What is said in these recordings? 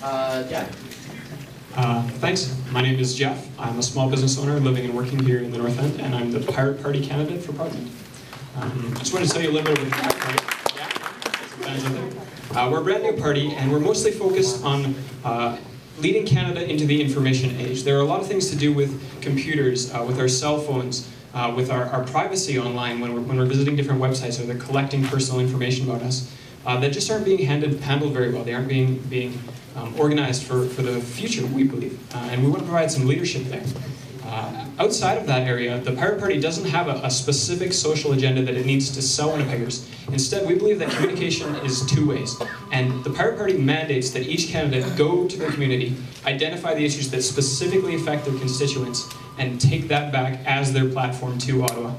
Jeff. Thanks. My name is Jeff. I'm a small business owner living and working here in the North End, and I'm the Pirate Party candidate for Parliament. I just want to tell you a little bit about the Pirate Party. We're a brand new party, and we're mostly focused on leading Canada into the information age. There are a lot of things to do with computers, with our cell phones, with our privacy online when we're visiting different websites or they're collecting personal information about us that just aren't being handled very well. They aren't being organized for the future, we believe. And we want to provide some leadership there. Outside of that area, the Pirate Party doesn't have a specific social agenda that it needs to sell Winnipeggers. Instead, we believe that communication is two ways. And the Pirate Party mandates that each candidate go to their community, identify the issues that specifically affect their constituents, and take that back as their platform to Ottawa.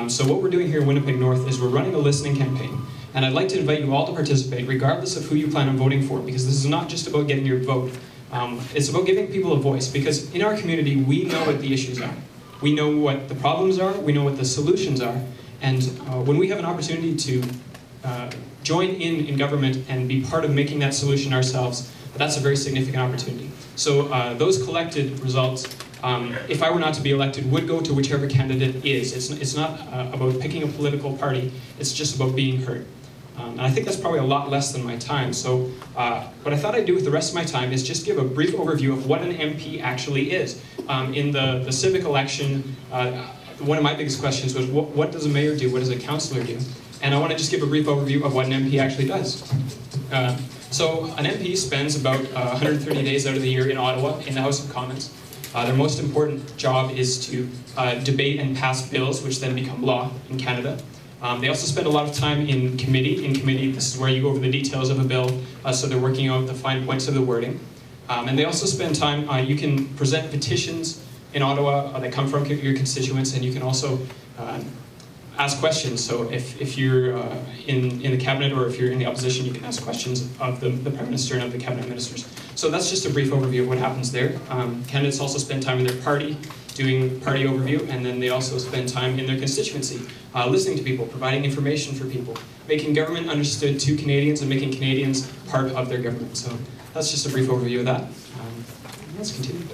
So what we're doing here in Winnipeg North is we're running a listening campaign. And I'd like to invite you all to participate, regardless of who you plan on voting for, because this is not just about getting your vote. It's about giving people a voice, because in our community, we know what the issues are. We know what the problems are, we know what the solutions are, and when we have an opportunity to join in government and be part of making that solution ourselves, that's a very significant opportunity. So those collected results, if I were not to be elected, would go to whichever candidate is. It's not about picking a political party, it's just about being heard. And I think that's probably a lot less than my time. So what I thought I'd do with the rest of my time is just give a brief overview of what an MP actually is. In the civic election, one of my biggest questions was, what does a mayor do? What does a councillor do? And I want to just give a brief overview of what an MP actually does. So an MP spends about 130 days out of the year in Ottawa, in the House of Commons. Their most important job is to debate and pass bills, which then become law in Canada. They also spend a lot of time in committee. In committee, this is where you go over the details of a bill, so they're working out the fine points of the wording. And they also spend time, you can present petitions in Ottawa that come from your constituents, and you can also ask questions. So if you're in the cabinet or if you're in the opposition, you can ask questions of the Prime Minister and of the cabinet ministers. So that's just a brief overview of what happens there. Candidates also spend time in their party, doing party overview, and then they also spend time in their constituency, listening to people, providing information for people, making government understood to Canadians and making Canadians part of their government. So that's just a brief overview of that. Let's continue.